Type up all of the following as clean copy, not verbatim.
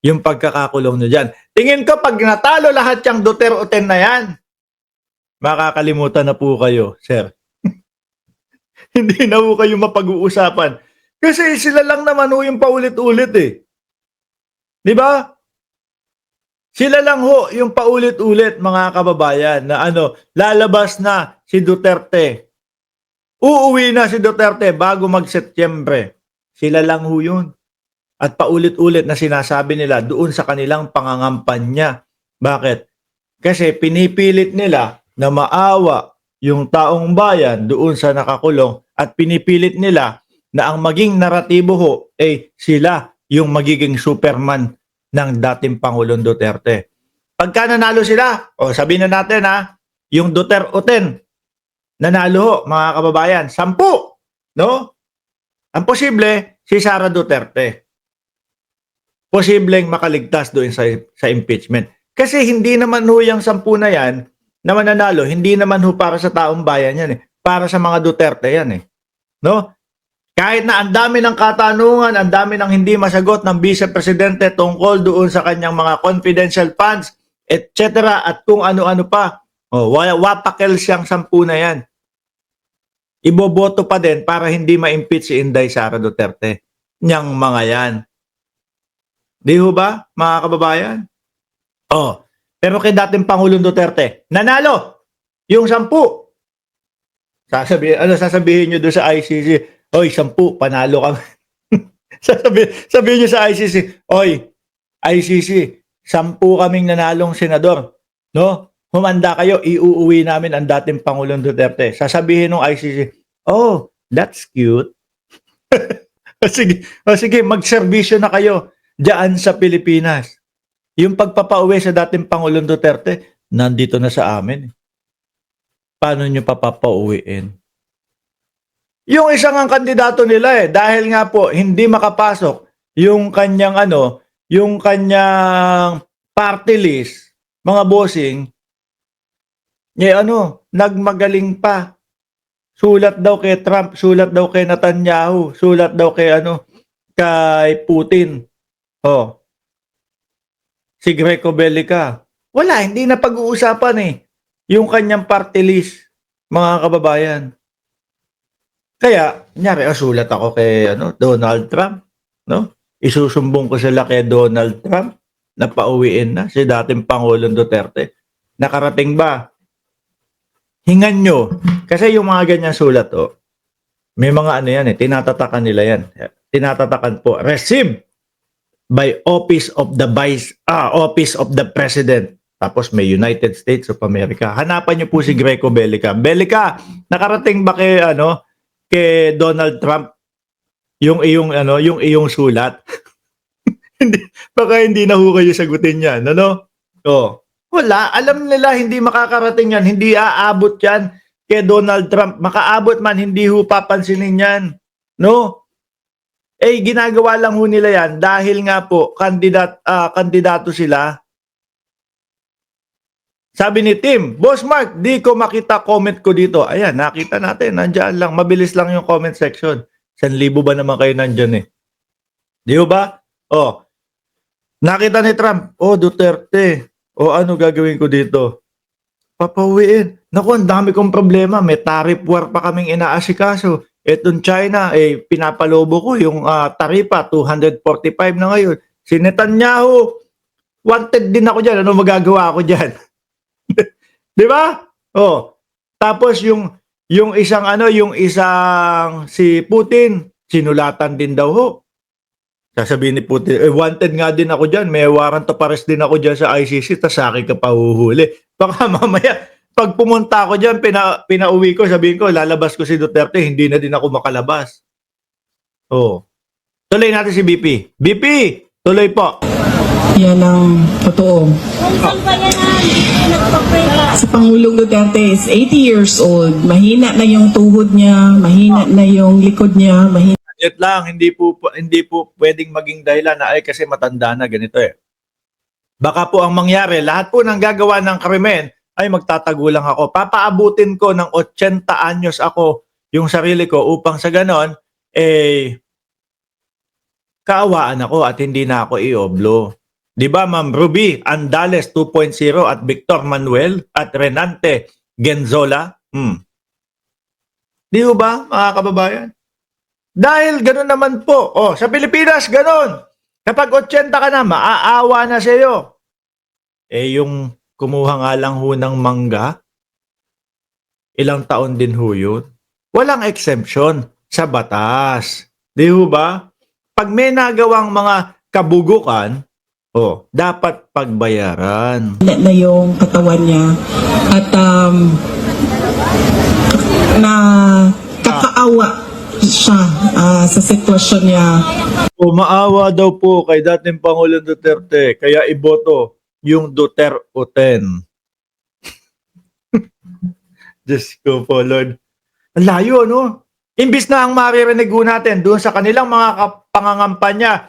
yung pagkakakulong nyo dyan. Tingin ko pag natalo lahat yung Duterte na yan, makakalimutan na po kayo, sir. Hindi na po kayo mapag-uusapan. Kasi sila lang naman ho yung paulit-ulit eh. Di ba? Sila lang ho yung paulit-ulit mga kababayan na lalabas na si Duterte. Uuwi na si Duterte bago mag-Setyembre. Sila lang ho yun. At paulit-ulit na sinasabi nila doon sa kanilang pangangampanya. Bakit? Kasi pinipilit nila na maawa yung taong bayan doon sa nakakulong at pinipilit nila na ang maging naratibo ho ay sila yung magiging Superman ng dating Pangulong Duterte. Pagka nanalo sila, sabihin na natin yung Duterte nanalo ho, mga kababayan, 10, no? Ang posible, si Sara Duterte. Posibleng makaligtas doon sa impeachment. Kasi hindi naman ho yung 10 na yan na mananalo, hindi naman ho para sa taong bayan yan eh. Para sa mga Duterte yan eh. No? Kahit na ang dami ng katanungan, ang dami ng hindi masagot ng Vice Presidente tungkol doon sa kanyang mga confidential funds, etc. at kung ano-ano pa. Wapakel siyang 10 na yan. Iboboto pa din para hindi ma-impeach si Inday Sara Duterte. Niyang mga yan. Di ho ba, mga kababayan? Pero kay dating Pangulong Duterte, nanalo yung 10. Sasabihin nyo doon sa ICC, oy, 10, panalo kami. sabihin nyo sa ICC, oy, ICC, 10 kaming nanalong senador. No? Humanda kayo, iuuwi namin ang dating Pangulong Duterte. Sasabihin ng ICC, oh, that's cute. Sige, magserbisyo na kayo diyan sa Pilipinas. Yung pagpapauwi sa dating Pangulong Duterte, nandito na sa amin. Paano nyo papapauwiin? Yung isang ang kandidato nila dahil nga po hindi makapasok yung kanyang yung kanyang party list, mga bossing, nagmagaling pa. Sulat daw kay Trump, sulat daw kay Netanyahu, sulat daw kay kay Putin. Si Greco Bellica. Wala, hindi na pag-uusapan yung kanyang party list, mga kababayan. Kaya, kunyari, sulat ako kay Donald Trump, no? Isusumbong ko sila kay Donald Trump na pauwiin na si dating Pangulong Duterte. Nakarating ba? Hingan nyo. Kasi yung mga ganyan sulat, may mga yan tinatatakan nila yan. Tinatatakan po, received by Office of the President. Tapos may United States of America. Hanapan niyo po si Greco Bellica. Bellica, nakarating ba kay kay Donald Trump yung iyong sulat? Baka hindi na ho kayo sagutin yan, wala, alam nila hindi makakarating yan, hindi aabot yan kay Donald Trump. Makaabot man, hindi ho papansinin yan, no? Ginagawa lang ho nila yan dahil nga po kandidato sila. Sabi ni Tim, Boss Mark, di ko makita comment ko dito. Ayan, nakita natin, nandiyan lang, mabilis lang yung comment section. 1,000 ba naman kayo nandiyan Di ba? Nakita ni Trump, Duterte, ano gagawin ko dito? Papauwiin. Naku, ang dami kong problema, may tariff war pa kaming inaasikaso. Etong China, pinapalobo ko yung taripa, 245 na ngayon. Si Netanyahu, wanted din ako dyan. Ano magagawa ako dyan? Di ba? Tapos yung isang si Putin, sinulatan din daw ho. Sasabihin ni Putin, wanted nga din ako dyan. May warrant of arrest din ako dyan sa ICC, tas sa akin ka pa huhuli. Baka mamaya, pag pumunta ako dyan, pinauwi ko, sabihin ko, lalabas ko si Duterte, hindi na din ako makalabas. Tuloy natin si BP. BP, tuloy po. Yan ang totoo. Si Pangulong Duterte is 80 years old. Mahina na yung tuhod niya, mahina na yung likod niya, mahina. Yun lang, hindi po pwedeng maging dahilan na kasi matanda na ganito Baka po ang mangyari, lahat po ng gagawa ng krimen ay magtatago lang ako. Papaabutin ko ng 80 anyos ako yung sarili ko upang sa ganon, kaawaan ako at hindi na ako ioblo. Di ba, Ma'am Ruby Andales 2.0 at Victor Manuel at Renante Genzola? Di ba, mga kababayan? Dahil gano'n naman po. Sa Pilipinas, gano'n. Kapag 80 ka na, maaawa na sa iyo. Yung kumuha nga lang ho ng mangga, ilang taon din ho yun. Walang exemption sa batas. Di ba? Pag may nagawang mga kabugukan, dapat pagbayaran. Na yung katawan niya at na kakaawa siya sa sitwasyon niya. Maawa daw po kay dating Pangulong Duterte, kaya iboto yung Duterte-10. Diyos ko po, Lord. Ang layo, no? Imbis na ang maririnig ho natin doon sa kanilang mga pangangampanya,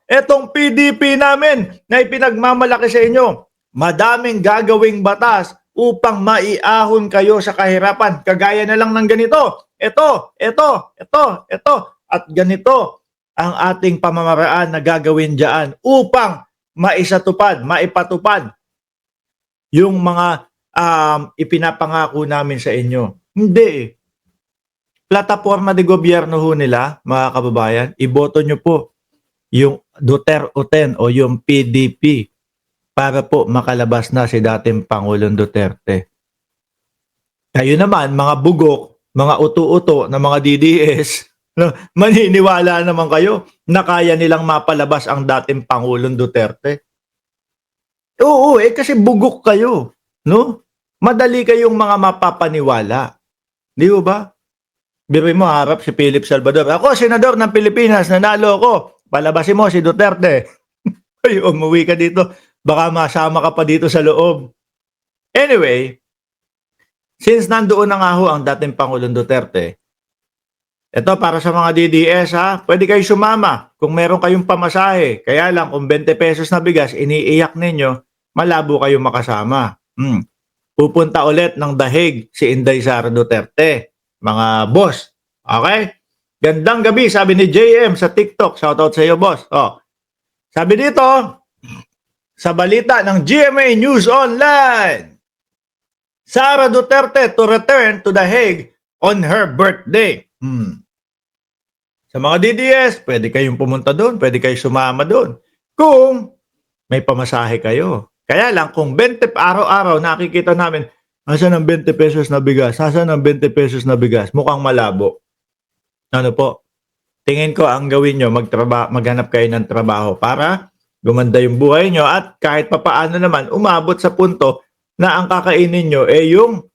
etong PDP namin na ipinagmamalaki sa inyo, madaming gagawing batas upang maiahon kayo sa kahirapan. Kagaya na lang ng ganito. Ito. At ganito ang ating pamamaraan na gagawin dyan upang maipatupad yung mga ipinapangako namin sa inyo. Hindi eh. Plataforma de gobyerno ho nila, mga kababayan, iboto nyo po yung Duterte o yung PDP para po makalabas na si dating Pangulong Duterte. Kayo naman, mga bugok, mga uto-uto na mga DDS, no, maniniwala naman kayo na kaya nilang mapalabas ang dating Pangulong Duterte. Oo, kasi bugok kayo, no? Madali kayong mga mapapaniwala. Di ba? Biruin mo, harap si Philip Salvador. Ako, senador ng Pilipinas, nanalo ako. Palabasin mo si Duterte. Ay, umuwi ka dito. Baka masama ka pa dito sa loob. Anyway, since nandoon na nga ho ang dating Pangulong Duterte, ito para sa mga DDS pwede kayo sumama kung meron kayong pamasahe. Kaya lang kung 20 pesos na bigas, iniiyak ninyo, malabo kayo makasama. Pupunta ulit ng dahig si Inday Sara Duterte. Mga boss. Okay? Gandang gabi, sabi ni JM sa TikTok. Shoutout sa iyo, boss. Sabi dito, sa balita ng GMA News Online, Sara Duterte to return to The Hague on her birthday. Sa mga DDS, pwede kayong pumunta doon, pwede kayong sumama doon. Kung may pamasahe kayo. Kaya lang, kung 20 araw-araw nakikita namin, asan ang 20 pesos na bigas? Asan ang 20 pesos na bigas? Mukhang malabo. Ano po? Tingin ko ang gawin nyo, maghanap kayo ng trabaho para gumanda yung buhay nyo at kahit papaano naman umabot sa punto na ang kakainin nyo yung